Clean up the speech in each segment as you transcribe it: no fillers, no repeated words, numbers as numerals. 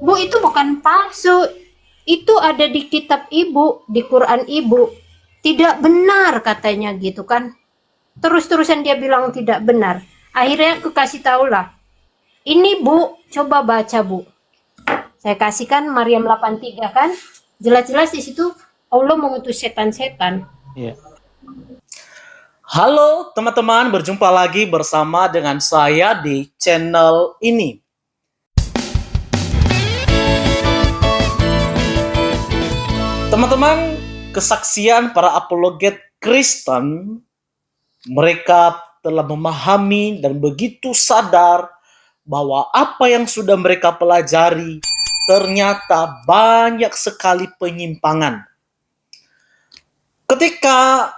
Bu, itu bukan palsu. Itu ada di kitab ibu, di Quran ibu. Tidak benar katanya gitu kan. Terus-terusan dia bilang tidak benar. Akhirnya aku kasih tahu lah. Ini Bu, coba baca Bu. Saya kasihkan Maryam 83 kan. Jelas-jelas di situ Allah mengutus setan-setan. Iya. Halo teman-teman, berjumpa lagi bersama dengan saya di channel ini. Teman-teman, kesaksian para apologet Kristen, mereka telah memahami dan begitu sadar bahwa apa yang sudah mereka pelajari ternyata banyak sekali penyimpangan. Ketika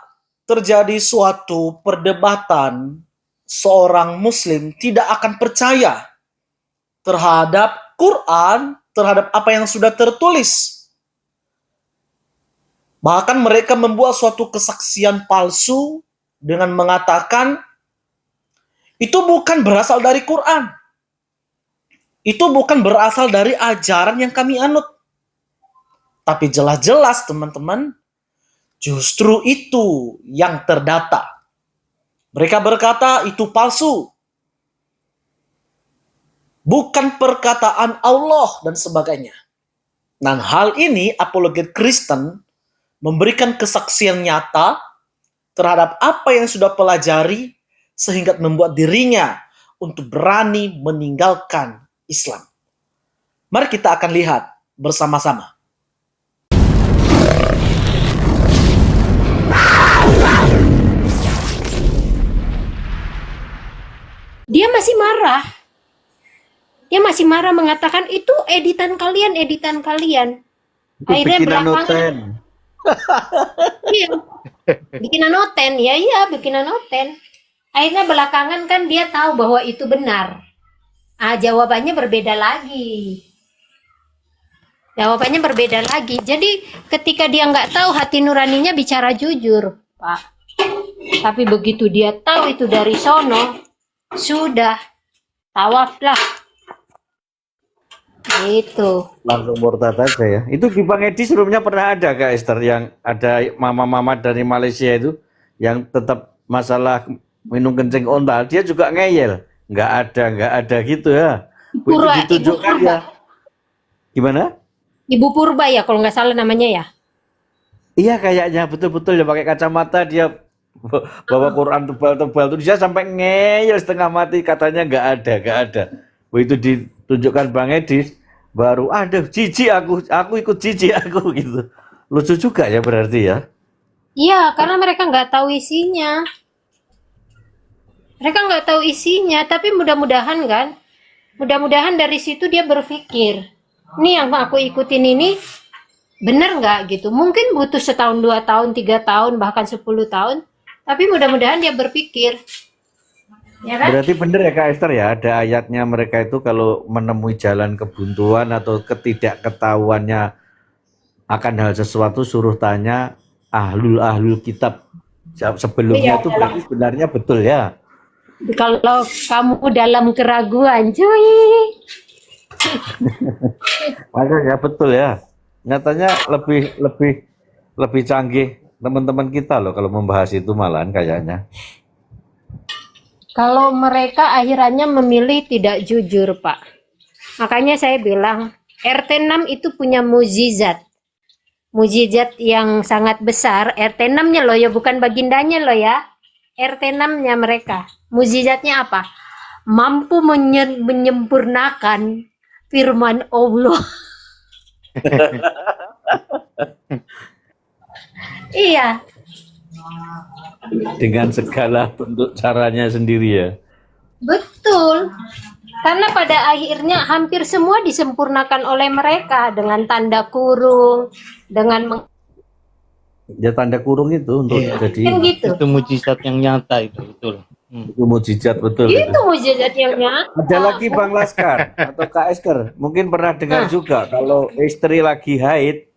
terjadi suatu perdebatan, seorang Muslim tidak akan percaya terhadap Quran, terhadap apa yang sudah tertulis. Bahkan mereka membuat suatu kesaksian palsu dengan mengatakan itu bukan berasal dari Quran. Itu bukan berasal dari ajaran yang kami anut. Tapi jelas-jelas teman-teman, justru itu yang terdata. Mereka berkata itu palsu. Bukan perkataan Allah dan sebagainya. Dan hal ini apologet Kristen memberikan kesaksian nyata terhadap apa yang sudah pelajari sehingga membuat dirinya untuk berani meninggalkan Islam. Mari kita akan lihat bersama-sama. Dia masih marah. Dia masih marah mengatakan itu editan kalian, editan kalian. Itu Akhirnya bikinan belakangan noten. iya, bikinan noten, ya bikinan noten. Akhirnya belakangan kan dia tahu bahwa itu benar. Jawabannya berbeda lagi. Jawabannya berbeda lagi. Jadi ketika dia nggak tahu, hati nuraninya bicara jujur, Pak. Tapi begitu dia tahu itu dari sono, sudah tawaf lah. Gitu. Langsung murtad aja ya. Itu di Bang Edi sebelumnya pernah ada Kak Esther yang ada mama-mama dari Malaysia itu yang tetap masalah minum kencing onta, dia juga ngeyel. Nggak ada gitu ya. Begitu ditunjukkan Ibu Purba. ya. Gimana? Ibu Purba ya kalau nggak salah namanya ya. Iya kayaknya betul-betul ya pakai kacamata dia bawa Quran tebal-tebal tuh dia sampai ngeyel setengah mati katanya nggak ada. Begitu ditunjukkan Bang Edi baru ada jijik aku ikut jijik aku gitu. Lucu juga ya berarti ya. Iya, karena mereka nggak tahu isinya. Mereka nggak tahu isinya, tapi mudah-mudahan kan, mudah-mudahan dari situ dia berpikir, ini yang aku ikutin ini bener nggak gitu. Mungkin butuh setahun, 2 tahun, 3 tahun, bahkan 10 tahun, tapi mudah-mudahan dia berpikir, ya kan? Berarti bener ya Kak Esther ya, ada ayatnya mereka itu kalau menemui jalan kebuntuan atau ketidakketahuannya akan hal sesuatu suruh tanya ahlul kitab. Sebelumnya Iya, itu berarti sebenarnya betul ya. kalau kamu dalam keraguan, cuy. Makanya betul ya. Nyatanya lebih canggih teman-teman kita loh kalau membahas itu malahan kayaknya. Kalau mereka akhirnya memilih tidak jujur, Pak. Makanya saya bilang, RT6 itu punya mukjizat. Mukjizat yang sangat besar. RT6-nya loh ya, bukan bagindanya loh ya. RT6-nya mereka. Mukjizatnya apa? Mampu menyempurnakan firman Allah. Iya. Dengan segala bentuk caranya sendiri ya. Betul. Karena pada akhirnya hampir semua disempurnakan oleh mereka dengan tanda kurung, dengan Ya tanda kurung itu untuk Iya. jadi kan gitu. Itu mujizat yang nyata itu, betul. itu mujizat betul itu. Itu mujizat yang nyata. Ada lagi Bang Laskar atau Kak Esther, mungkin pernah dengar juga kalau istri lagi haid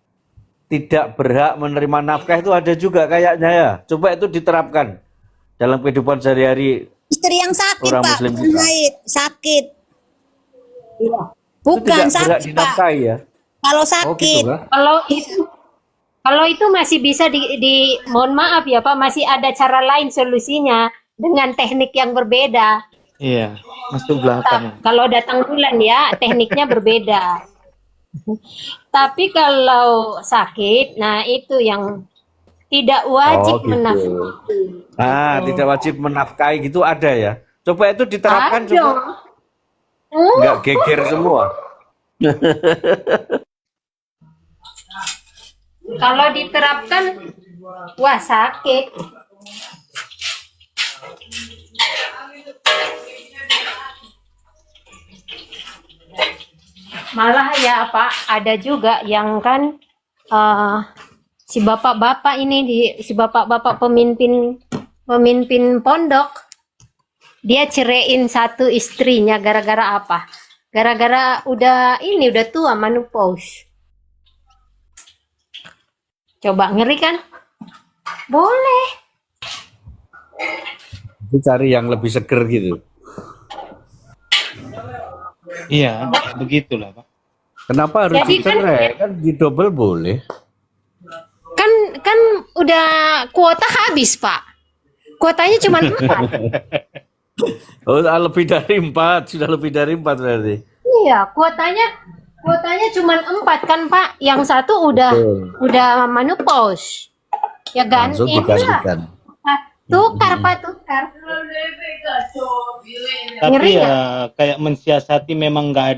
tidak berhak menerima nafkah itu ada juga kayaknya ya. Coba itu diterapkan dalam kehidupan sehari-hari Istri yang sakit orang Pak, Muslim bukan kita. haid, sakit. Bukan tidak berhak sakit, Pak. dinafkahi ya. Kalau Oh gitu sakit. kah? Kalau itu masih bisa mohon maaf ya Pak, masih ada cara lain solusinya dengan teknik yang berbeda. Iya, masuk belakang. Kalau datang bulan ya tekniknya berbeda. Tapi kalau sakit, nah itu yang tidak wajib Oh gitu. menafkahi. Tidak wajib menafkahi gitu ada ya. Coba itu diterapkan Ada. coba. Oh, Nggak geger semua. kalau diterapkan, wah sakit. Malah ya Pak, ada juga yang kan si bapak-bapak ini, si bapak-bapak pemimpin pondok, dia ceraiin satu istrinya gara-gara apa? Gara-gara udah tua menopause. Coba ngeri kan? Boleh. Itu cari yang lebih seger gitu. Iya, begitulah Pak. Kenapa harus Jadi kan- dicerai? Kan di double boleh. Kan udah kuota habis Pak. Kuotanya cuma 4. Oh, lebih dari 4, sudah lebih dari 4 berarti. Iya, kuotanya cuma 4 kan Pak. Yang satu Betul. udah menopause. Ya kan? Langsung Inilah. digantikan. Tukar Pak, tukar. Tapi Ngeri ya kayak mensiasati memang nggak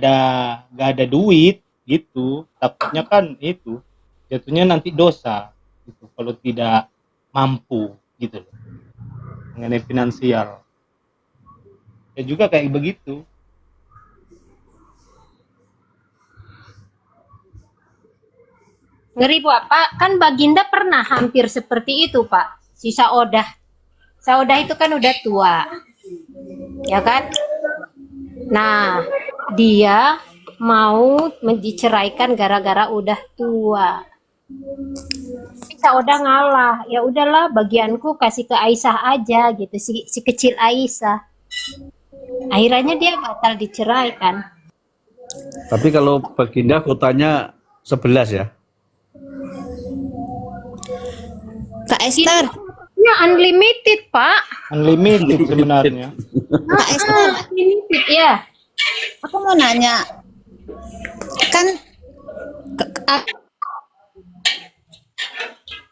ada duit gitu. Takutnya kan itu jatuhnya nanti dosa gitu kalau tidak mampu gitu loh. Mengenai finansial. Ya juga kayak begitu. Ngeri Pak. Kan Baginda pernah hampir seperti itu Pak. Si Saudah. Saudah itu kan udah tua. Ya kan? Nah, dia mau diceraikan gara-gara udah tua. Tapi Saudah ngalah. Ya udahlah, bagianku kasih ke Aisyah aja gitu, si kecil Aisyah. Akhirnya dia batal diceraikan. Tapi kalau Baginda kotanya 11 ya. Kak Esther, Ya unlimited Pak. Unlimited sebenarnya. Kak Esther, Unlimited ya. aku mau nanya. Kan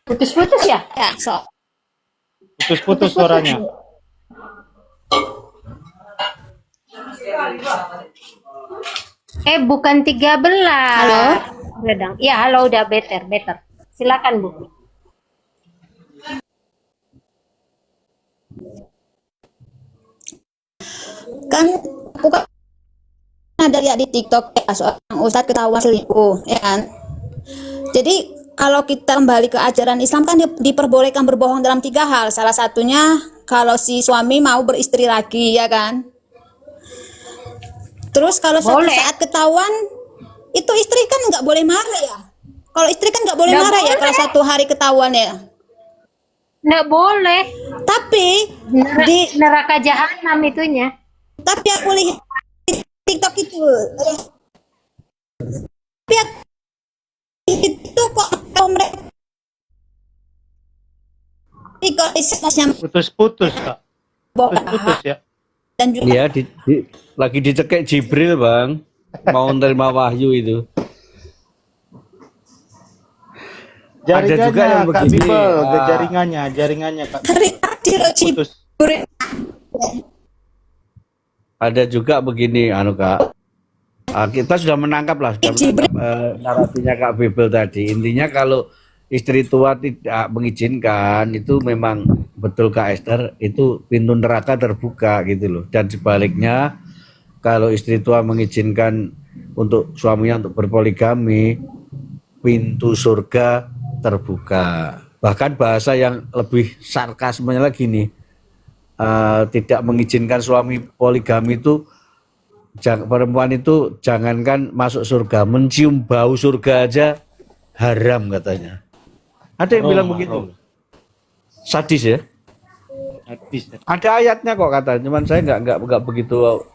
Putus-putus ya? ya, Putus-putus suaranya. Bukan 13. Halo? Udah, Dang. Ya, halo, udah better. Silakan, Bu. kan aku kan ada lihat di TikTok ya, seorang ustadz ketahuan selingkuh, ya kan? Jadi kalau kita kembali ke ajaran Islam kan diperbolehkan berbohong dalam 3 hal. Salah satunya kalau si suami mau beristri lagi, ya kan? Terus kalau suatu Boleh. saat ketahuan, itu istri kan nggak boleh marah ya? Kalau istri kan nggak boleh Nggak marah ya boleh. kalau suatu hari ketahuan ya. Nggak boleh. Tapi di Neraka jahanam itunya. tapi aku lihat di TikTok itu, tapi itu kok kalau mereka ikut Putus-putus Kak. Putus-putus ya. dan juga Iya, lagi dicekek Jibril, Bang. Mau nerima wahyu itu. Ada juga yang Kak begini, Bibel, ah. jaringannya Kak. hari Putus. Ada juga begini, Kak. Kita sudah menangkap lah, sudah menangkap narasinya Kak Bibel tadi. Intinya kalau istri tua tidak mengizinkan, itu memang betul Kak Esther, itu pintu neraka terbuka gitu loh. Dan sebaliknya, kalau istri tua mengizinkan untuk suaminya untuk berpoligami, pintu surga terbuka. Bahkan bahasa yang lebih sarkasmenya lagi nih, tidak mengizinkan suami poligami itu, perempuan itu jangankan masuk surga, mencium bau surga aja haram katanya. Ada yang bilang begitu. Sadis ya. Hadis. Ada ayatnya kok katanya, cuman saya nggak begitu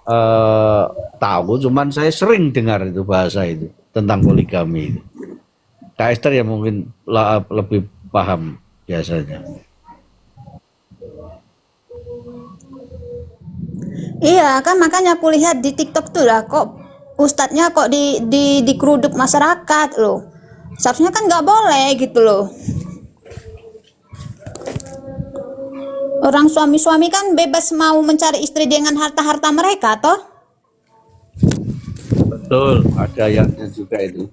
tahu, cuman saya sering dengar itu bahasa itu tentang poligami itu. Kak Esther ya mungkin lebih paham biasanya. Iya kan, makanya aku lihat di TikTok tuh lah, kok ustadznya kok dikeruduk masyarakat loh. Seharusnya kan nggak boleh gitu loh. Orang suami-suami kan bebas mau mencari istri dengan harta-harta mereka toh. Betul, ada ayatnya juga itu.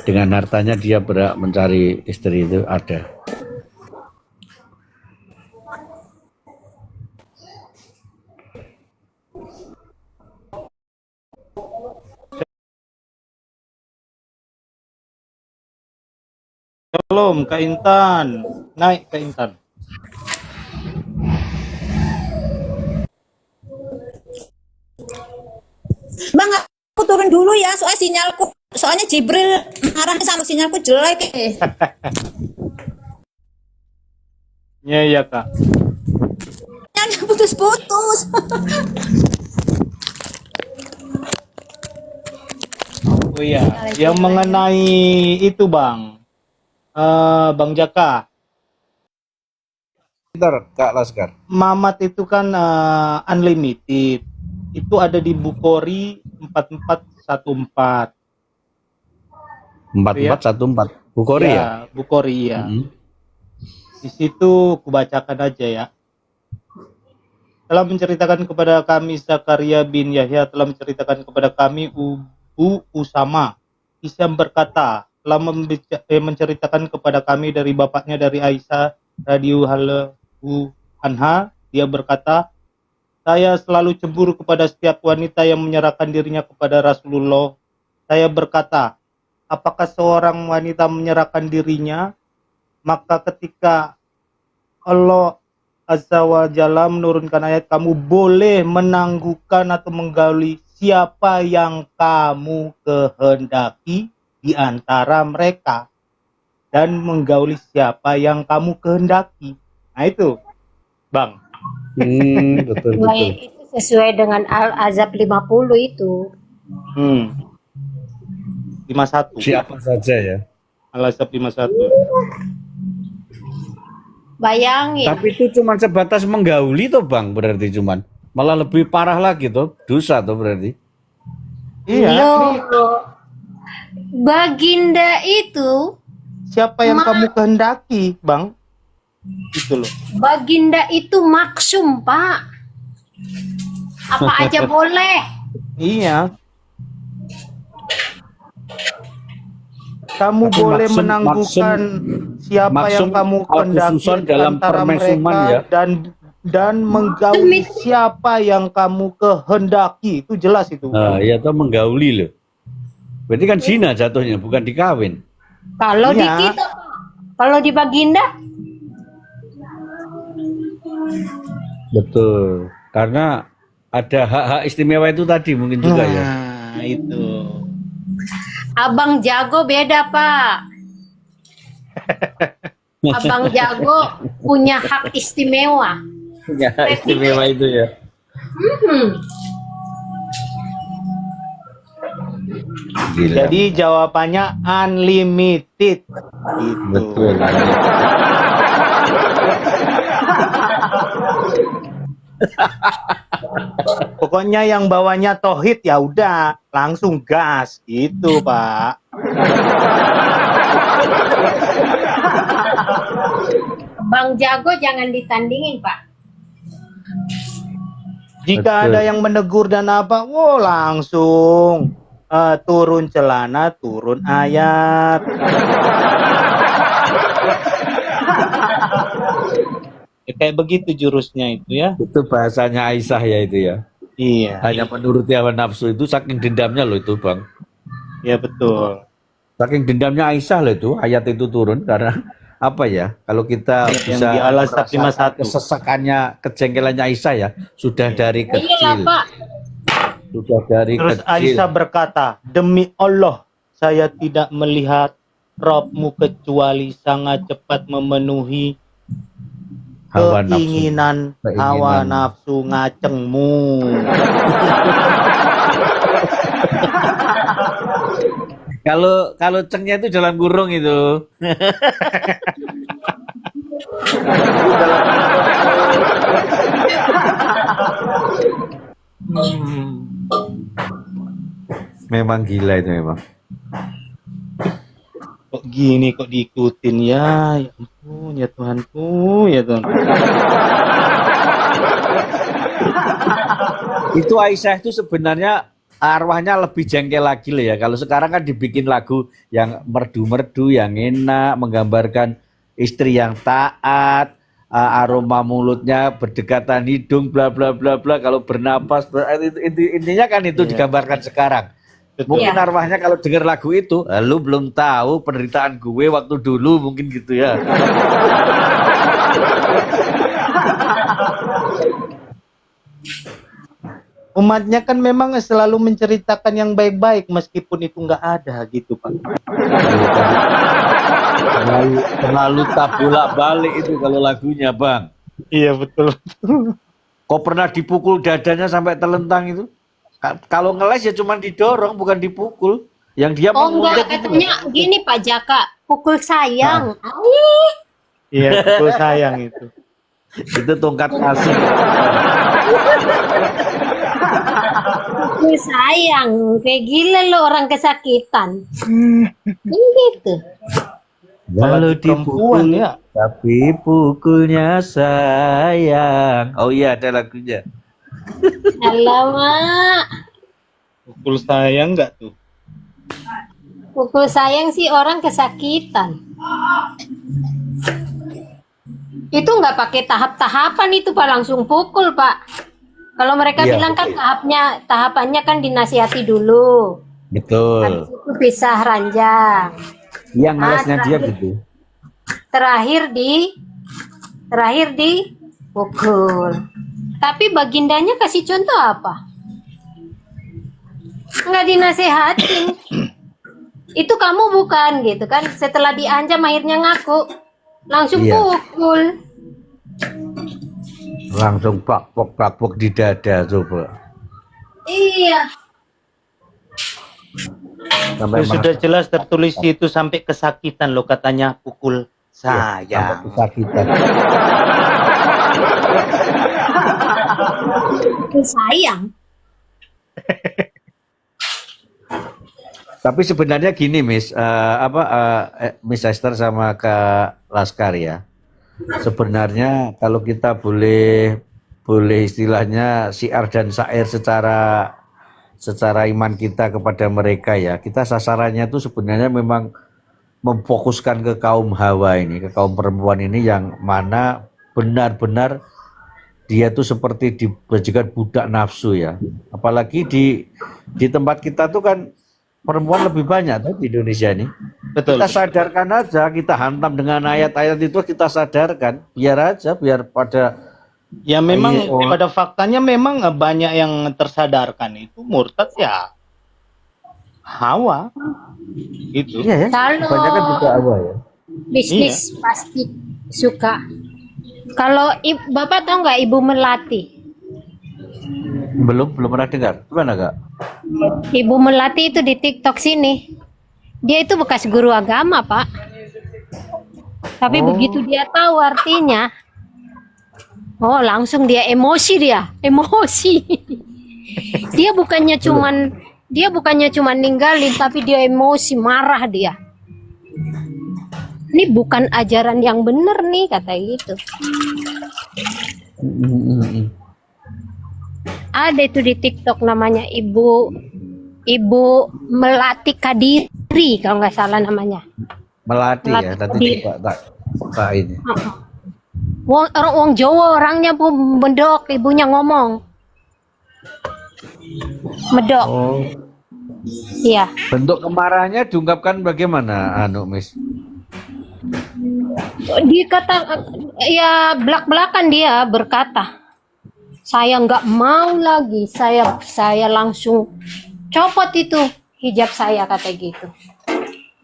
Dengan hartanya dia berhak mencari istri, itu ada. Shalom Kak Intan. Naik Kak Intan. Bang, aku turun dulu ya, soalnya Jibril marah sama sinyalku jelek. Iya ya Kak. Sinyalnya putus-putus. Oh iya, yang mengenai itu Bang. Bang Jaka, Bentar, Kak Laskar. Mamat itu kan unlimited. Itu ada di Bukhari 4414. 4414 Bukhari ya? Ya, Bukhari ya. Mhm. Di situ kubacakan aja ya. Telah menceritakan kepada kami Zakaria bin Yahya, telah menceritakan kepada kami Abu Usama. Hisyam berkata, telah menceritakan kepada kami dari bapaknya dari Aisyah radhiyallahu anha, dia berkata, saya selalu cemburu kepada setiap wanita yang menyerahkan dirinya kepada Rasulullah. Saya berkata, apakah seorang wanita menyerahkan dirinya? Maka ketika Allah Azza wa Jalla menurunkan ayat, kamu boleh menangguhkan atau menggauli siapa yang kamu kehendaki di antara mereka, dan menggauli siapa yang kamu kehendaki. Nah itu, Bang. Betul. Baik, itu sesuai dengan Al-Azab 50 itu. 51. Siapa saja ya. Al-Azab 51. Bayangin. Tapi itu cuma sebatas menggauli toh Bang, berarti cuman. Malah lebih parah lagi toh, dosa toh berarti. Iya. Loh, Baginda itu, Siapa yang kamu kehendaki, Bang? Itu loh. Baginda itu maksum, Pak. Apa aja boleh. Iya. Kamu Tapi boleh maksum- menangguhkan siapa maksum yang kamu kehendaki al-khususon di dalam antara permesuman mereka, ya. dan menggauli siapa yang kamu kehendaki. Itu jelas itu. Nah, ya toh menggauli loh. Berarti kan zina jatuhnya, bukan dikawin. Kalau di Iya. kita, Pak. Kalau di Baginda, Betul. Karena ada hak-hak istimewa itu tadi mungkin juga ya. Nah, itu. Abang Jago beda, Pak. Abang Jago punya hak istimewa. Ya, istimewa itu ya. Gila. Jadi jawabannya unlimited. Gitu. Betul. Pokoknya yang bawanya tauhid ya udah langsung gas gitu, Pak. Bang Jago jangan ditandingin, Pak. Jika Betul. ada yang menegur dan apa, wow langsung turun celana, turun ayat. Ya, kayak begitu jurusnya itu ya. Itu bahasanya Aisyah ya itu ya. Iya. Hanya menuruti hawa nafsu itu saking dendamnya loh itu Bang. Ya betul. Saking dendamnya Aisyah loh itu ayat itu turun karena apa ya? Kalau kita Yang bisa di Al-Azab merasakan 51. kesesakannya, kejengkelannya Aisyah ya, sudah dari Iyalah, kecil. Pak. Sudah dari Terus kecil. Aisyah berkata, demi Allah, saya tidak melihat Rabbmu kecuali sangat cepat memenuhi Hawa nafsu. Keinginan hawa nafsu ngacengmu. Kalau cengnya itu dalam kurung itu. Memang gila itu memang. Kok gini kok diikutin ya? Ya ampun, ya Tuhanku, ya Tuhan. Itu Aisyah itu sebenarnya arwahnya lebih jengkel lagi loh ya. Kalau sekarang kan dibikin lagu yang merdu-merdu, yang enak, menggambarkan istri yang taat, aroma mulutnya berdekatan hidung, bla bla bla bla. Kalau bernapas, intinya kan itu digambarkan sekarang. Betul. Mungkin arwahnya kalau dengar lagu itu, lu belum tahu penderitaan gue waktu dulu, mungkin gitu ya. Umatnya kan memang selalu menceritakan yang baik-baik meskipun itu nggak ada gitu Pak. Terlalu tak bolak-balik itu kalau lagunya, Bang. Iya betul. Kok pernah dipukul dadanya sampai telentang itu? Kalau ngeles ya cuma didorong, bukan dipukul. Yang dia Oh enggak, menguntit itu. katanya gini Pak Jaka, pukul sayang. Iya betul sayang itu. Itu tongkat kasih. Pukul sayang, kayak gila lo orang kesakitan. Ini gitu. Kalau Perempuan dipukul, ya. tapi pukulnya sayang. Oh iya, ada lagunya. Alamak, Pukul sayang nggak tuh? pukul sayang sih orang kesakitan. Itu nggak pakai tahap-tahapan itu Pak, langsung pukul Pak. Kalau mereka Iya, bilang kan tahapannya kan dinasihati dulu. Habis Betul. itu pisah ranjang. Yang ngelesnya dia terakhir- gitu. Terakhir di pukul. Tapi bagindanya kasih contoh apa? Nggak dinasehatin. Itu kamu bukan gitu kan? Setelah diancam akhirnya ngaku, langsung Iya. pukul. Langsung plak-plok di dada coba. Iya. Sampai Sudah jelas tertulis itu sampai kesakitan loh katanya pukul sampai sayang. kesakitan. Pukul sayang. Tapi sebenarnya gini, Miss, Miss Esther sama Kak Laskar ya. Sebenarnya kalau kita boleh istilahnya syiar dan syair secara iman kita kepada mereka ya. Kita sasarannya tuh sebenarnya memang memfokuskan ke kaum Hawa ini, ke kaum perempuan ini yang mana benar-benar dia tuh seperti dijadikan budak nafsu ya. Apalagi di tempat kita tuh kan perempuan lebih banyak tuh di Indonesia ini. Betul. Kita sadarkan aja, kita hantam dengan ayat-ayat itu, kita sadarkan, biar pada Ya memang Iya. pada faktanya memang banyak yang tersadarkan itu murtad ya Hawa gitu. iya ya, Kalau- kebanyakan juga Hawa ya. Bisnis pasti suka. Kalau Bapak tahu nggak Ibu Melati? Belum pernah dengar. Gimana Kak? Ibu Melati itu di TikTok sini. Dia itu bekas guru agama, Pak. Tapi begitu dia tahu artinya, langsung dia emosi. Dia bukannya cuman ninggalin, tapi dia emosi, marah dia. Ini bukan ajaran yang benar nih, kata gitu. Ada itu di TikTok namanya Ibu Melati Kadiri kalau nggak salah namanya. Melati ya, Melati nanti Kadiri. coba tak ini. Wong Jawa orangnya pun medok, ibunya ngomong. Medok. Oh, Iya. bentuk kemarahannya diungkapkan bagaimana, Miss? Dikata ya belak-belakan dia berkata, saya nggak mau lagi, saya langsung copot itu hijab saya, kata gitu.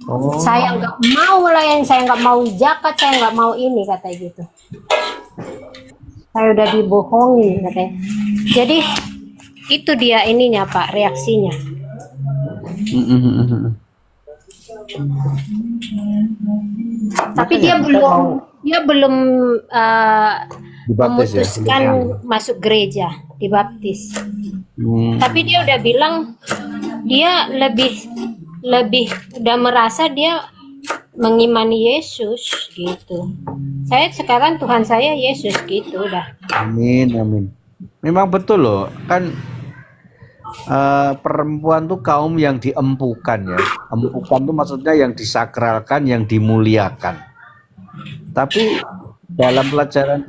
Oh, Saya nggak mau lah, yang saya nggak mau zakat, saya nggak mau ini, kata gitu. Saya udah dibohongi katanya. Jadi itu dia ininya Pak, reaksinya. Tapi Makanya kita mau dia belum dibaptis ya, memutuskan belum. masuk gereja, dibaptis. Hmm. Tapi dia udah bilang dia lebih udah merasa dia mengimani Yesus gitu. Saya sekarang Tuhan saya Yesus gitu udah. Amin, amin. Memang betul loh, kan perempuan tuh kaum yang diempukan ya. Empukan tuh maksudnya yang disakralkan, yang dimuliakan. Tapi dalam pelajaran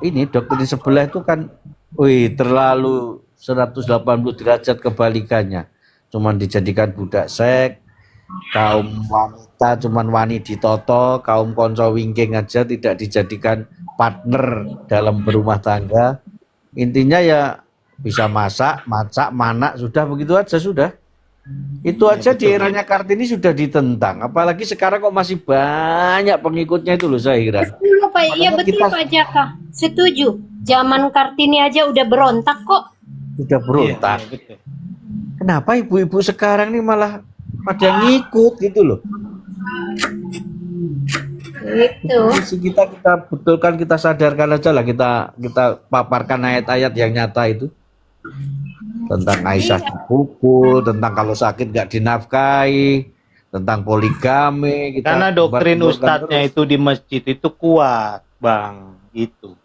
ini doktrin sebelah itu kan, wih terlalu 180 derajat kebalikannya. Cuman dijadikan budak seks, kaum wanita cuman wani ditoto, kaum konco wingking aja tidak dijadikan partner dalam berumah tangga. Intinya ya bisa masak, macak, manak, sudah begitu aja sudah. Itu Ya, aja di betul. eranya Kartini sudah ditentang. Apalagi sekarang kok masih banyak pengikutnya itu loh saya kira. Betul Pak, iya Makanya betul kita Pak Jaka. Setuju. Zaman Kartini aja udah berontak kok. sudah Iya, berontak. iya, betul. Kenapa ibu-ibu sekarang nih malah pada ngikut gitu loh. Gitu. Visi kita betulkan, kita sadarkan aja lah, kita paparkan ayat-ayat yang nyata itu tentang Aisyah dipukul, tentang kalau sakit nggak dinafkahi, tentang poligami. Kita Karena doktrin gembar-gemborkan ustadznya terus. itu di masjid itu kuat, Bang. Gitu.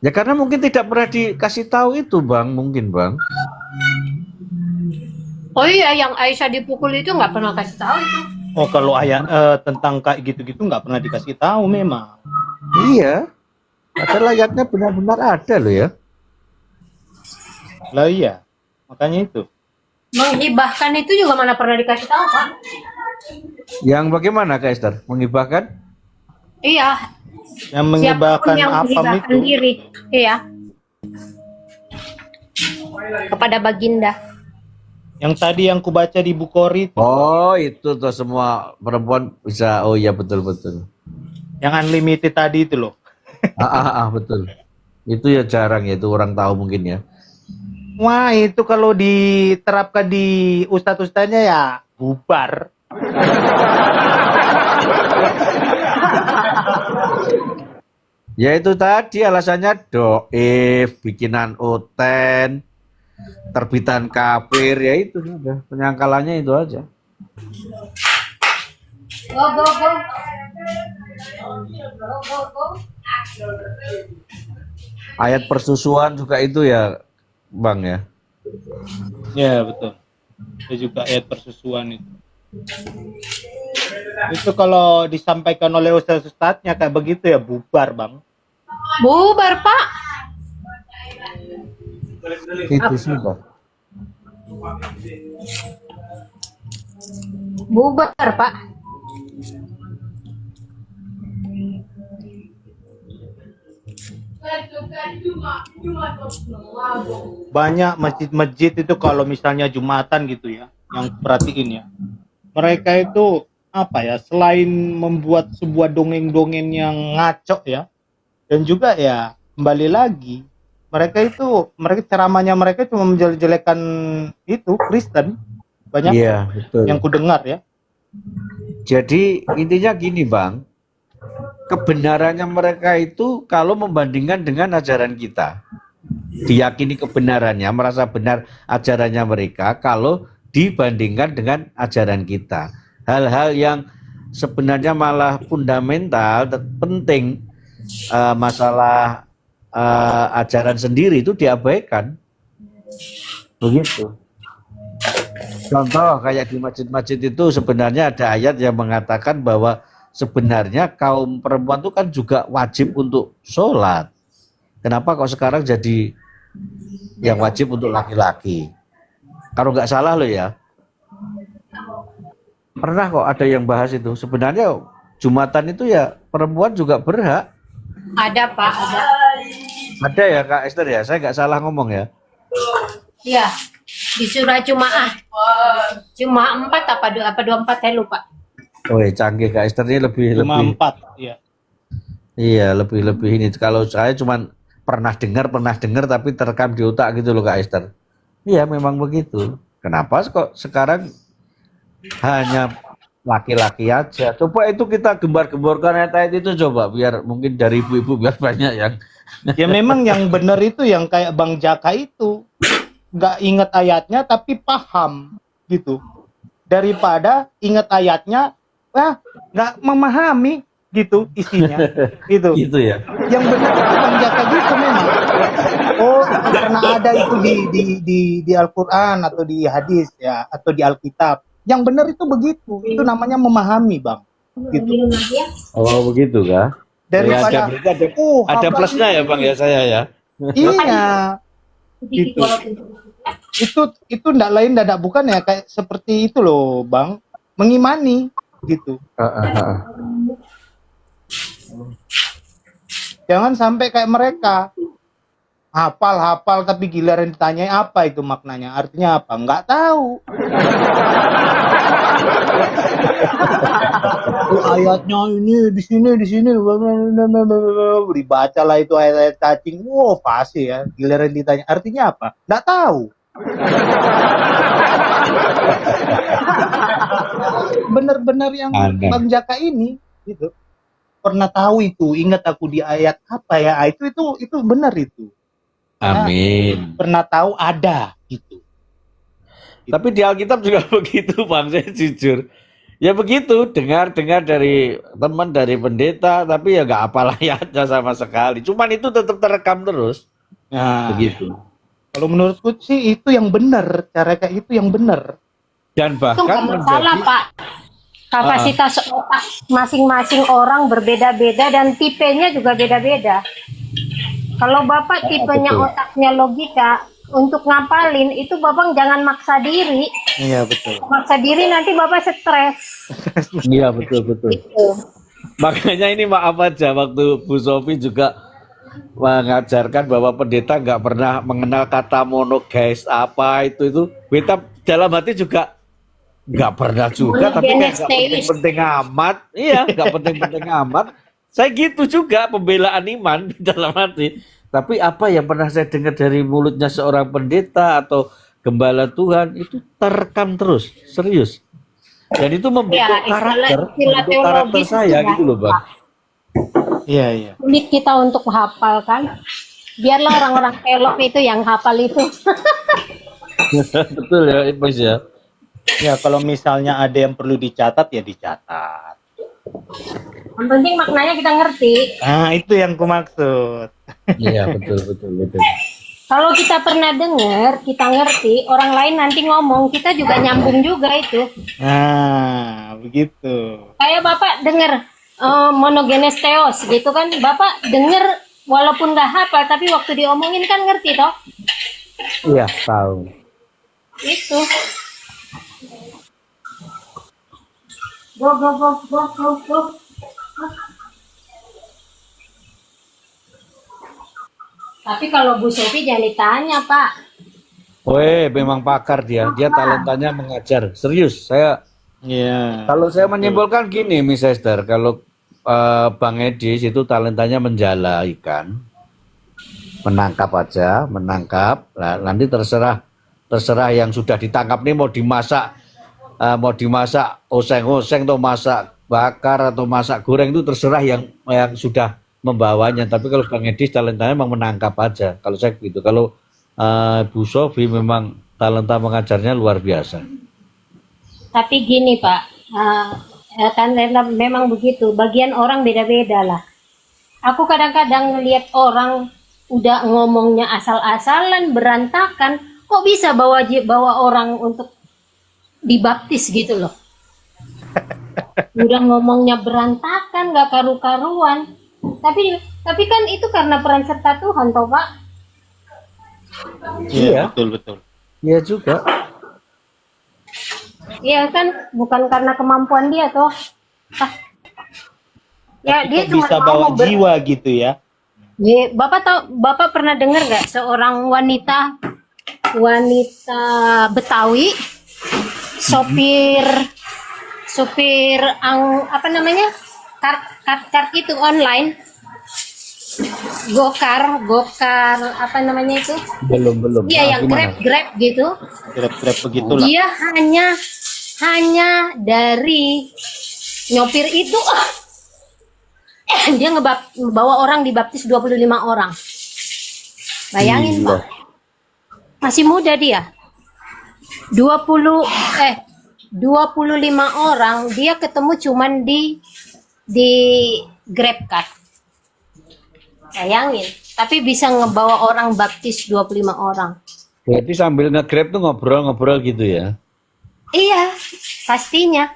Ya karena mungkin tidak pernah dikasih tahu itu bang, mungkin bang. Oh iya, yang Aisyah dipukul itu nggak pernah kasih tahu itu. Oh, kalau ayat tentang kayak gitu-gitu nggak pernah dikasih tahu memang. Iya, padahal ayatnya benar-benar ada loh ya. Lah iya. Makanya itu. Menghibahkan itu juga mana pernah dikasih tahu Pak. Yang bagaimana Kak Esther? Menghibahkan? Iya, Yang siapapun menghibahkan yang apam menghibahkan itu. diri, iya, kepada Baginda. Yang tadi yang kubaca di Bukhari itu. Oh itu tuh semua perempuan bisa. Oh iya betul-betul. Yang unlimited tadi itu loh. Betul. Itu ya jarang ya, itu orang tahu mungkin ya. Wah, itu kalau diterapkan di ustadz-ustadznya ya bubar. Ya itu tadi alasannya doif, bikinan oten, terbitan kafir, ya itu sudah penyangkalannya itu aja. Go go go. Ayat persusuan juga itu ya bang ya. Ya, betul. Itu juga ayat persusuan itu. Itu kalau disampaikan oleh ustadz-ustadznya kayak begitu ya bubar, Bang. Bubar Pak. Itu sudah. Bubar Pak. Banyak masjid-masjid itu kalau misalnya Jumatan gitu ya, yang perhatiin ya. Mereka itu apa ya, selain membuat sebuah dongeng-dongeng yang ngaco ya, dan juga ya kembali lagi mereka ceramahnya mereka cuma menjelek-jelekan itu Kristen, banyak Iya betul. yang kudengar ya. Jadi intinya gini bang, kebenarannya mereka itu kalau membandingkan dengan ajaran kita, diyakini kebenarannya, merasa benar ajarannya mereka kalau dibandingkan dengan ajaran kita. Hal-hal yang sebenarnya malah fundamental, penting, masalah ajaran sendiri itu diabaikan. Begitu. Contoh kayak di masjid-masjid itu sebenarnya ada ayat yang mengatakan bahwa sebenarnya kaum perempuan itu kan juga wajib untuk sholat. Kenapa kok sekarang jadi yang wajib untuk laki-laki? Kalau nggak salah loh ya. Pernah kok ada yang bahas itu. Sebenarnya Jumatan itu ya perempuan juga berhak. Ada Pak, ada. Ada ya Kak Esther ya. Saya nggak salah ngomong ya. Iya. Di surah Jumaah. Cuma 4 apa 24 saya lupa. Oh canggih Kak Esther ini lebih Cuma 4 ya. Iya, lebih ini. Kalau saya cuman pernah dengar tapi terekam di otak gitu loh Kak Esther. Iya, memang begitu. Kenapa kok sekarang hanya laki-laki aja? Coba itu kita gembar-gemborkan ayat itu coba biar mungkin dari ibu-ibu biar banyak yang Ya memang yang benar itu yang kayak Bang Jaka itu nggak ingat ayatnya tapi paham gitu, daripada ingat ayatnya nggak memahami gitu isinya gitu. gitu ya. Yang benar itu Bang Jaka gitu memang. Oh, itu karena ada itu di Al-Quran atau di hadis ya atau di Alkitab. Yang benar itu begitu. Itu namanya memahami, Bang. Gitu. Oh, begitu kah? Daripada berarti ada plusnya ya Bang ya saya ya. iya. Gitu. Itu ndak lain ndak bukan ya kayak seperti itu loh, Bang. Mengimani gitu. Jangan sampai kayak mereka hafal tapi giliran ditanyai apa itu maknanya, artinya apa, nggak tahu. Ayatnya ini di sini dibaca lah itu ayat-ayat cacing, wow fasih ya, giliran ditanya artinya apa, nggak tahu. Benar-benar yang Bang Jaka ini gitu pernah tahu itu, ingat aku di ayat apa ya, itu benar itu. Amin. Pernah tahu ada gitu. Tapi di Alkitab juga begitu Bang, saya jujur. Ya begitu, dengar dari teman, dari pendeta, tapi ya nggak hafal ayatnya sama sekali. Cuman itu tetap terekam terus. Nah, begitu. Kalau menurutku sih itu yang benar, cara kayak itu yang benar. Dan Itu bahkan nggak masalah, Pak. Kapasitas otak masing-masing orang berbeda-beda dan tipenya juga beda-beda. Kalau Bapak tipenya betul. otaknya logika, untuk ngapalin itu Bapak jangan maksa diri. Iya betul. Maksa diri nanti Bapak stres. Iya betul. Gitu. Makanya ini maaf aja waktu Bu Sofi juga mengajarkan bahwa pendeta nggak pernah mengenal kata monogeis apa itu. Kita dalam hati juga nggak pernah juga, tapi kayak nggak penting-penting amat. Iya, nggak penting-penting amat. Saya gitu juga pembelaan iman di dalam hati. Tapi apa yang pernah saya dengar dari mulutnya seorang pendeta atau gembala Tuhan itu terekam terus, serius. Dan itu membentuk karakter saya gitu loh Bang. Iya. Sulit kita untuk hafal kan. Biarlah orang-orang pelok itu yang hafal itu. Betul ya, Mas ya. Ya kalau misalnya ada yang perlu dicatat ya dicatat. Yang penting maknanya kita ngerti. Nah itu yang ku maksud. Iya betul. Kalau kita pernah dengar, kita ngerti, orang lain nanti ngomong, kita juga nyambung juga itu. Nah begitu. Kayak Bapak dengar monogenes theos gitu kan, Bapak dengar walaupun nggak hafal, tapi waktu diomongin kan ngerti toh? Iya tahu. Itu. Go. Tapi kalau Bu Sofi jangan ditanya, Pak. Weh, memang pakar dia talentanya mengajar. Serius, Iya. kalau saya menyimpulkan gini, Miss Esther, kalau Bang Edis itu talentanya menjala ikan, menangkap aja, nah, nanti terserah yang sudah ditangkap nih mau dimasak oseng-oseng atau masak bakar atau masak goreng itu terserah yang sudah membawanya. Tapi kalau Bang Edis talentanya memang menangkap aja. Kalau saya gitu. Kalau Bu Sofi memang talenta mengajarnya luar biasa. Tapi gini Pak, kan memang begitu. Bagian orang beda-beda lah. Aku kadang-kadang ngelihat orang udah ngomongnya asal-asalan, berantakan, kok bisa bawa orang untuk dibaptis gitu loh. Udah ngomongnya berantakan, nggak karu-karuan. Tapi kan itu karena peran serta Tuhan, toh Pak. Iya, betul. Iya juga. Iya kan, bukan karena kemampuan dia toh. Ya dia cuma bisa bawa jiwa gitu ya. Ya, Bapak pernah dengar nggak seorang wanita Betawi, sopir apa namanya, kart itu online, Gokar, apa namanya itu? Belum. Iya, yang Gimana? Grab gitu. Grab begitulah. Dia hanya dari nyopir itu dia ngebawa orang dibaptis 25 orang. Bayangin, Gila. Pak. Masih muda dia. 25 orang dia ketemu cuman di Grab Car. Bayangin, tapi bisa ngebawa orang baptis 25 orang. Berarti sambil nge-grab tuh ngobrol-ngobrol gitu ya? Iya, pastinya.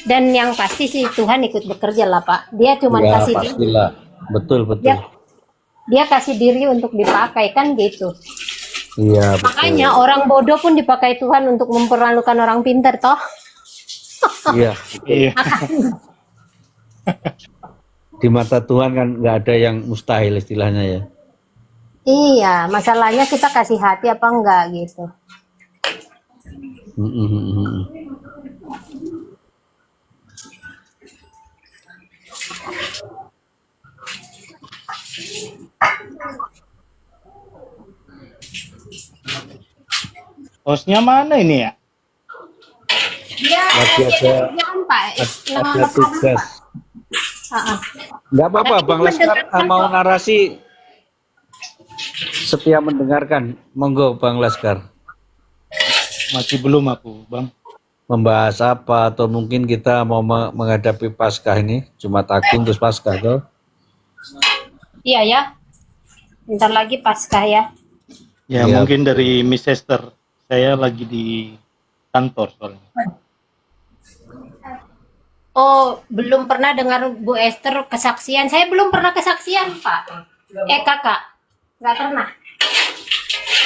Dan yang pasti sih Tuhan ikut bekerja lah, Pak. Dia cuman Ya kasih pastilah. Betul. dia kasih diri untuk dipakai kan gitu. Iya betul. Makanya orang bodoh pun dipakai Tuhan untuk mempermalukan orang pintar toh. Iya. Iya. Di mata Tuhan kan nggak ada yang mustahil istilahnya ya. Iya, masalahnya kita kasih hati apa enggak gitu. Mm-mm. Hostnya mana ini ya? Dia Lagi ada- kerjaan, Pak. Ada tugas. Heeh. Nggak apa-apa, Tapi Bang Laskar mendengarkan mau kok. narasi setia mendengarkan. Monggo Bang Laskar. Masih belum aku, Bang. Membahas apa atau mungkin kita mau menghadapi Paskah ini, Jumat Agung terus Paskah tuh. Iya ya. Bentar lagi Paskah ya. Ya, Iya. mungkin dari Miss Esther. Saya lagi di kantor soalnya. Oh, belum pernah dengar Bu Esther kesaksian. Saya belum pernah kesaksian, Pak. Kakak. Nggak pernah.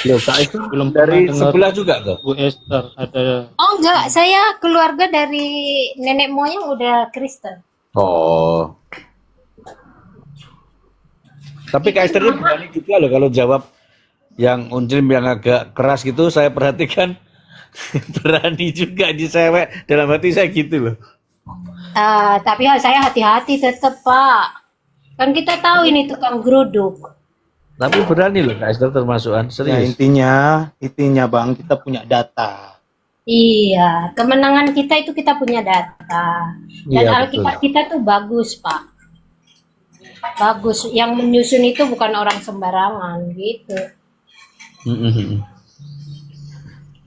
Loh, Kak itu Belum dari pernah dengar. sebelah juga tuh. Bu Esther ada. Oh, enggak. Saya keluarga dari nenek moyang udah Kristen. Oh. Tapi Kak Esther ini berani juga loh kalau jawab yang uncil yang agak keras gitu, saya perhatikan berani juga disewek, dalam hati saya gitu loh. Tapi saya hati-hati tetap, Pak. Kan kita tahu ini tukang geruduk. Tapi berani loh Kak Esther termasukan, Ya, serius. intinya Bang, kita punya data. Iya, kemenangan kita itu kita punya data. Dan Iya, Alkitab kita tuh bagus, Pak. Bagus. Yang menyusun itu bukan orang sembarangan, gitu. Mm-mm.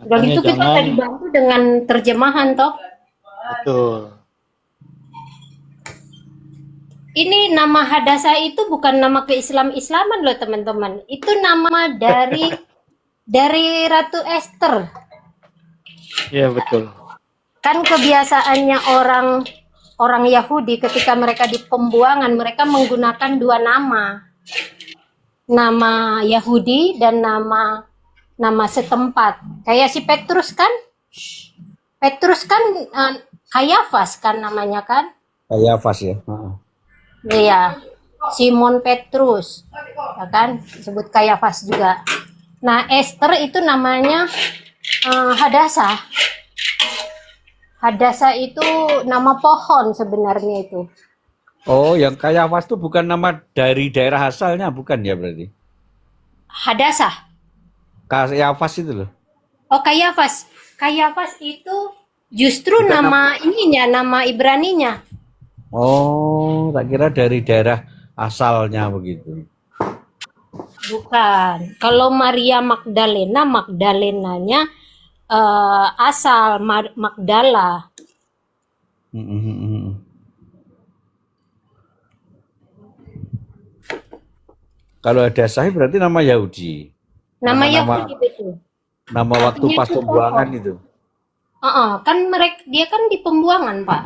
Udah Makanya gitu kita jangan, tadi bantu dengan terjemahan, toh. betul. Ini nama Hadasa itu bukan nama keislam-islaman loh, teman-teman. Itu nama dari Ratu Esther. Ya, betul. Kan kebiasaannya orang Yahudi ketika mereka di pembuangan, mereka menggunakan dua nama. Nama Yahudi dan nama setempat. Kayak si Petrus kan? Petrus kan Kayafas kan namanya kan? Kayak Fas ya. Heeh. Iya. Simon Petrus. Ya kan? Disebut Kayafas juga. Nah, Esther itu namanya Hadasa. Hadasa itu nama pohon sebenarnya itu. Oh, yang kayak Fas itu bukan nama dari daerah asalnya, bukan ya berarti? Hadasa. Kayak Fas itu loh. Oh, Kayafas. Kayafas itu justru Bukan nama ininya, nama Ibraninya. Oh, tak kira dari daerah asalnya begitu. Bukan. Kalau Maria Magdalena, Magdalenanya asal Magdala. Mm-mm. Kalau ada Sahih berarti nama Yahudi. Nama Nama-nama- Yahudi betul. Nama waktu Artinya pas itu pembuangan pohon. itu. Kan dia kan di pembuangan, Pak.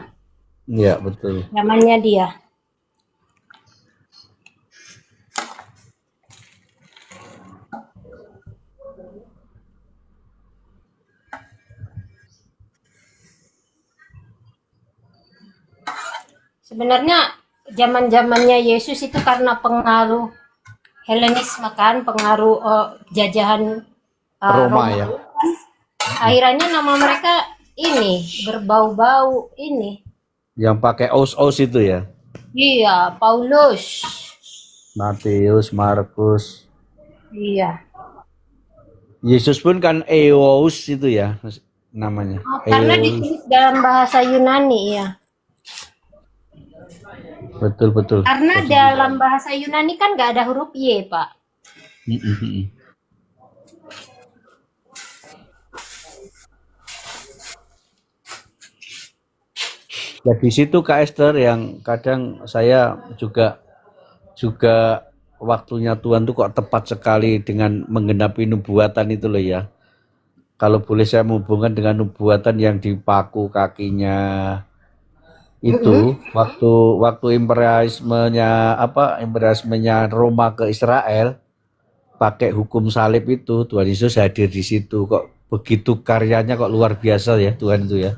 Iya, betul. Namanya dia. Sebenarnya zaman-zamannya Yesus itu karena pengaruh Helenisme kan, pengaruh jajahan Roma ya. Akhirnya nama mereka ini berbau-bau ini. Yang pakai aus-aus itu ya. Iya, Paulus. Matius, Markus. Iya. Yesus pun kan Eos itu ya namanya. Oh, karena Eos. ditulis dalam bahasa Yunani ya. Betul betul. Karena dalam bahasa Yunani kan nggak ada huruf Y, Pak. Ya di situ Kak Esther yang kadang saya juga waktunya Tuhan tuh kok tepat sekali dengan menggenapi nubuatan itu loh ya. Kalau boleh saya menghubungkan dengan nubuatan yang dipaku kakinya itu waktu imperialismenya Roma ke Israel pakai hukum salib itu Tuhan Yesus hadir di situ kok begitu karyanya kok luar biasa ya Tuhan itu ya.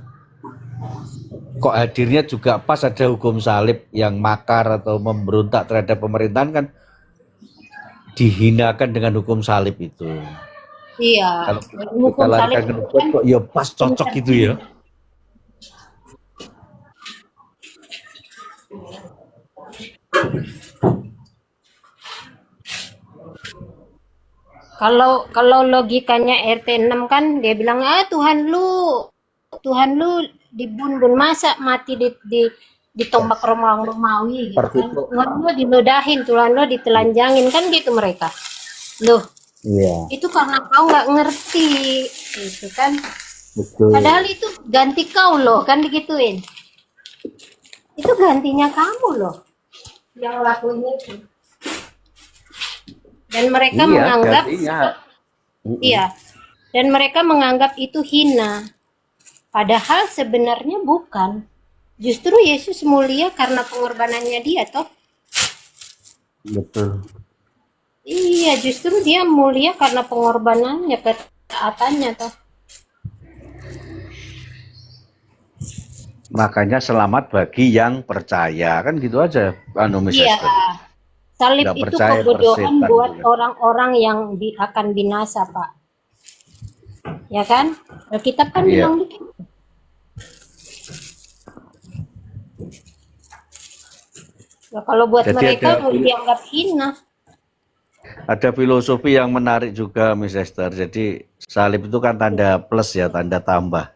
Kok hadirnya juga pas ada hukum salib yang makar atau memberontak terhadap pemerintahan kan dihinakan dengan hukum salib itu. Iya. Kalau Hukum kita larikan salib ke itu nubuat kan kok ya pas cocok gitu ya. kalau logikanya RT 6 kan dia bilang Tuhan lu dibun-bun masa mati ditombak Romawi gitu Seperti kan. itu. Tuhan lu diludahin, Tuhan lu ditelanjangin kan gitu mereka. Loh, Iya, itu karena kau nggak ngerti gitu kan. betul. Padahal itu ganti kau loh kan digituin. Itu gantinya kamu loh yang lakuin itu. Dan mereka menganggap gantinya. iya. Dan mereka menganggap itu hina. Padahal sebenarnya bukan. Justru Yesus mulia karena pengorbanannya dia toh. Betul. Iya, justru dia mulia karena pengorbanannya, ketaatannya toh. Makanya selamat bagi yang percaya kan gitu aja Miss Iya. Esther. Salib Nggak itu percaya kebodohan persetan buat juga. orang-orang yang akan binasa, Pak. Ya kan? Alkitab kan Iya. bilang begitu. Ya, kalau buat Jadi mereka ada- mau dianggap hina. Ada filosofi yang menarik juga Miss Esther. Jadi salib itu kan tanda plus ya, tanda tambah.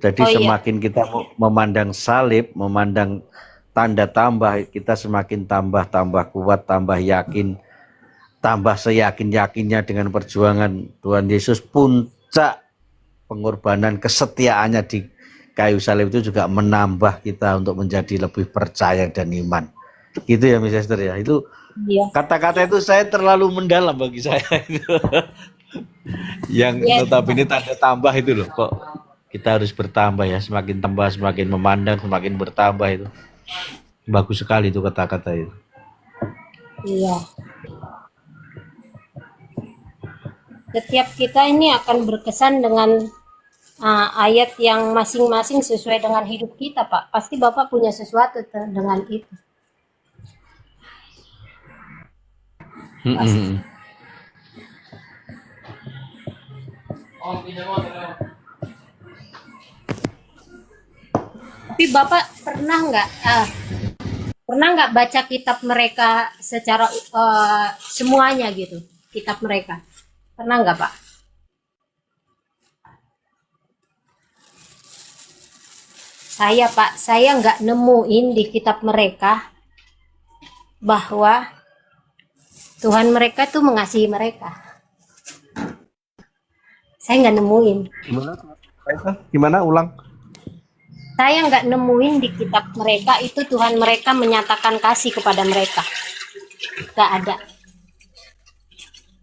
Jadi Oh, iya. semakin kita memandang salib, memandang tanda tambah, kita semakin tambah kuat, tambah yakin, tambah seyakin-yakinnya dengan perjuangan Tuhan Yesus. Puncak pengorbanan kesetiaannya di kayu salib itu juga menambah kita untuk menjadi lebih percaya dan iman. Gitu ya Miss Esther ya. Itu Iya. kata-kata itu saya terlalu mendalam bagi saya itu. Yang Yes. notabene tanda tambah itu loh kok kita harus bertambah ya, semakin tambah semakin memandang semakin bertambah itu. Bagus sekali itu kata-kata itu. Iya. Setiap kita ini akan berkesan dengan ayat yang masing-masing sesuai dengan hidup kita, Pak. Pasti Bapak punya sesuatu dengan itu. Tapi Bapak pernah nggak baca kitab mereka secara semuanya gitu, kitab mereka? Pernah nggak, Pak? Saya nggak nemuin di kitab mereka bahwa Tuhan mereka tuh mengasihi mereka. Saya nggak nemuin. Gimana ulang? Saya nggak nemuin di kitab mereka itu Tuhan mereka menyatakan kasih kepada mereka. Nggak ada.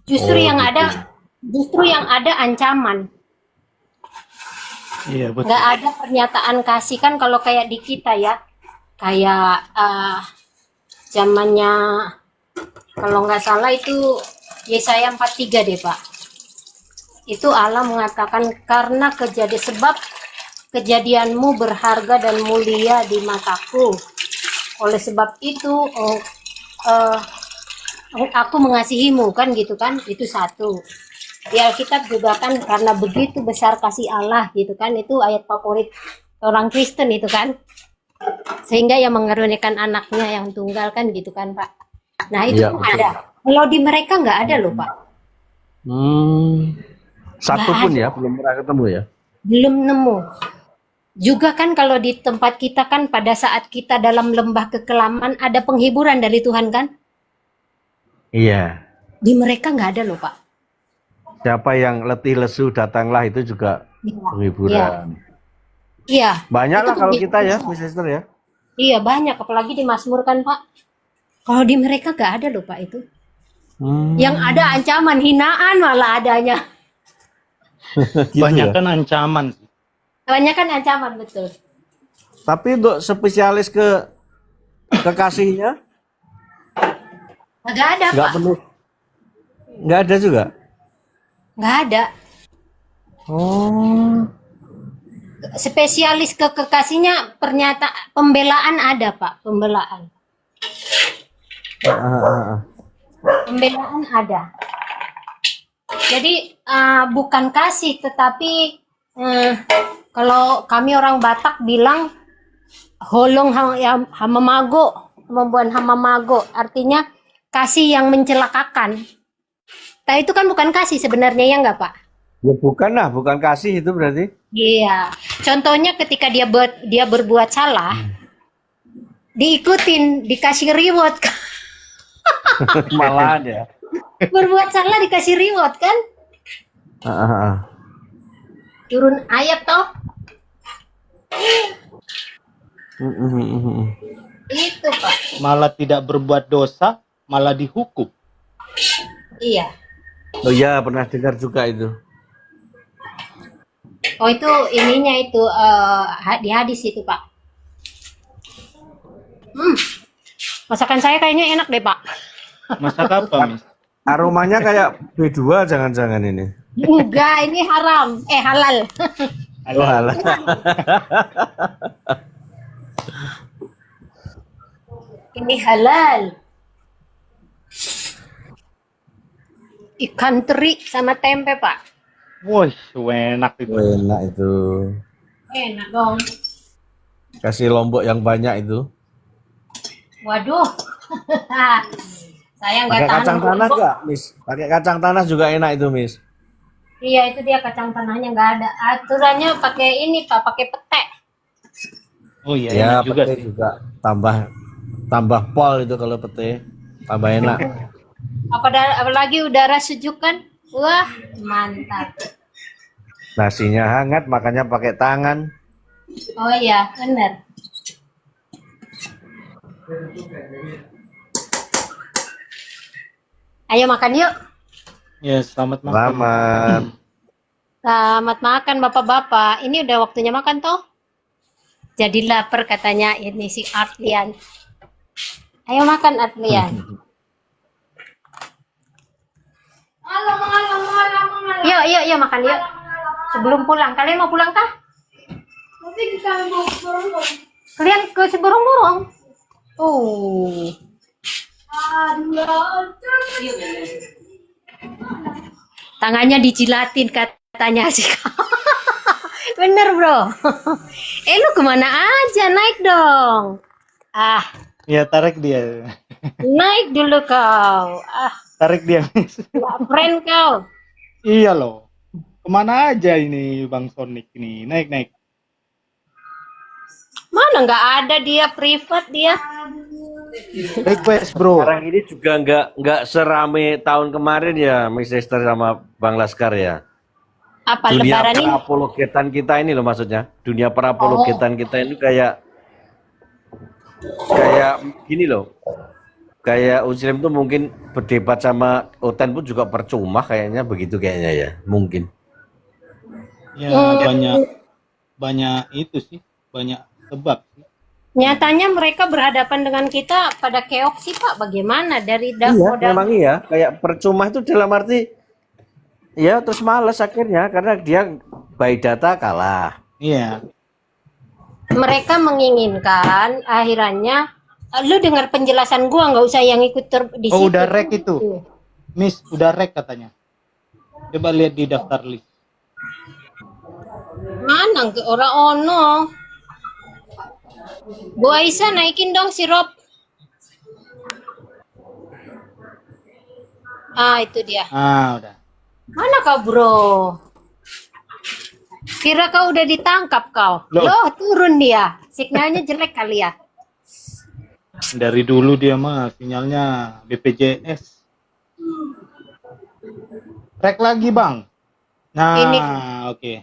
Justru yang ada ancaman. Iya, betul. Nggak ada pernyataan kasih kan kalau kayak di kita ya. Kayak zamannya kalau nggak salah itu Yesaya 43 deh, Pak. Itu Allah mengatakan karena sebab kejadianmu berharga dan mulia di mataku. Oleh sebab itu aku mengasihimu kan gitu kan. Itu satu. Di Alkitab juga kan karena begitu besar kasih Allah gitu kan. Itu ayat favorit orang Kristen itu kan. Sehingga yang mengaruniakan anaknya yang tunggal kan gitu kan, Pak. Nah itu Iya, kan betul. ada. Kalau di mereka nggak ada loh Pak. Satu Nggak pun ada. ya belum pernah ketemu ya. Belum nemu. Juga kan kalau di tempat kita kan pada saat kita dalam lembah kekelaman ada penghiburan dari Tuhan kan? Iya. Di mereka nggak ada loh Pak. Siapa yang letih lesu datanglah itu juga Iya. Iya. penghiburan. Iya. Banyak Itu lah kalau kita ya, penghiburan. Miss Esther ya. Iya banyak, apalagi di Mazmur kan Pak. Kalau di mereka nggak ada loh Pak itu. Yang ada ancaman, hinaan malah adanya. Gitu Banyak ya. kan ancaman sih. Kebanyakan ancaman betul. Tapi untuk spesialis ke kekasihnya Nggak ada nggak Pak. penuh, nggak ada juga. Nggak ada. Oh. Spesialis ke kekasihnya pembelaan ada Pak, pembelaan. Pembelaan ada. Jadi bukan kasih tetapi kalau kami orang Batak bilang holong hamamago, membuat hamamago, artinya kasih yang mencelakakan. Nah itu kan bukan kasih sebenarnya ya enggak Pak? Ya bukan lah, bukan kasih itu berarti. Iya. Contohnya ketika dia berbuat salah, diikutin, dikasih reward. Malahan ya. Berbuat salah dikasih reward kan? Turun ayat toh. Itu Pak. Malah tidak berbuat dosa, malah dihukum. Iya. Oh iya, pernah dengar juga itu. Oh itu ininya itu di hadis itu Pak. Masakan saya kayaknya enak deh Pak. Masak apa, Miss? Aromanya kayak B2 jangan-jangan ini. Enggak, ini haram. Halal. Oh, halah. Ini halal. Ikan teri sama tempe Pak. Wih, enak itu. Enak itu. Enak dong. Kasih lombok yang banyak itu. Waduh. Saya nggak Pakai tahan. kacang tanah lombok. enggak, Miss? Pakai kacang tanah juga enak itu, Miss. Iya itu dia kacang tanahnya nggak ada. Aturannya pakai ini Pak, pakai pete. Oh iya, Ya, enak juga pete sih. juga tambah pol itu kalau pete. Tambah enak. Apalagi udara sejuk kan. Wah, mantap. Nasinya hangat, makanya pakai tangan. Oh iya, benar. Ayo makan yuk. Ya, selamat makan. Selamat. Selamat makan Bapak-bapak. Ini udah waktunya makan toh. Jadi lapar katanya ini si Artlian. Ayo makan Artlian. Yuk makan yuk. Sebelum pulang. Kalian mau pulang kah? Kalian ke Seborong-borong? Oh. Tangannya dijilatin katanya sih. Bener bro. Lu kemana aja? Naik dong. Ah, Ya, tarik dia. naik dulu kau. Ah, Tarik dia, Miss. nggak friend kau. Iya loh. Kemana aja ini Bang Sonic ini? Naik. Mana nggak ada dia privat dia. Request, bro. Sekarang ini juga nggak serame tahun kemarin ya, Miss Esther sama Bang Laskar ya. Apa Dunia lebaran ini? perapologetan kita ini loh maksudnya. Dunia perapologetan kita ini kayak gini loh. Kayak Muslim tuh mungkin berdebat sama Oten pun juga percuma kayaknya begitu kayaknya ya, mungkin. Ya, banyak itu sih. Banyak sebab sih. Nyatanya mereka berhadapan dengan kita pada keok sih Pak. Bagaimana dari Iya, modal? memang iya. Kayak percuma itu dalam arti ya terus males akhirnya karena dia by data kalah. Iya. Mereka menginginkan akhirannya lu dengar penjelasan gua nggak usah yang ikut di Oh, situ. udah rek itu. Miss, udah rek katanya. Coba lihat di daftar list. Mana ke orang ono? Bu Aisyah naikin dong sirup. Ah, itu dia. Udah. Mana kau, bro? Kira kau udah ditangkap kau. Loh. Loh, turun dia. Signalnya jelek kali ya. Dari dulu dia mah sinyalnya BPJS. Rek lagi, Bang. Nah, Ini. oke.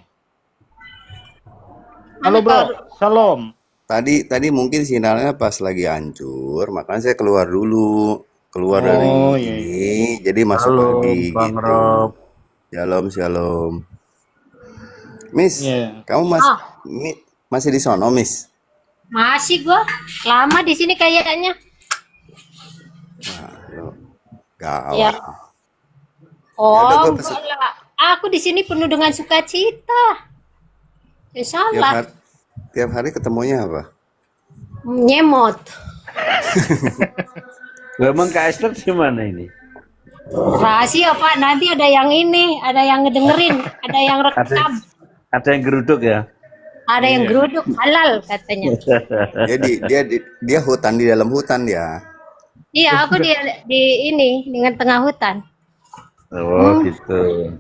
Halo, Bro. Salam. Tadi mungkin sinyalnya pas lagi hancur, makanya saya keluar dulu, keluar dari Oh, iya, ini, jadi masuk Halo, lagi Bang gitu. Rob. Shalom, shalom. Miss, Iya. kamu masih di sono, Miss? Masih gua. Lama di sini kayaknya. Nah, lo gawat. Ya. Ya Oh, udah, gua enggak lah. Aku di sini penuh dengan sukacita. Ya salah. Tiap hari ketemunya apa? Nyemot. Lah, emang Kak Esther di mana ini? Rahasia, Pak. Nanti ada yang ini, ada yang ngedengerin, ada yang rekam, Ada yang geruduk ya? ada yang geruduk halal katanya. Dia hutan di dalam hutan dia. Iya, aku di ini dengan tengah hutan. Oh, gitu.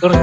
Terus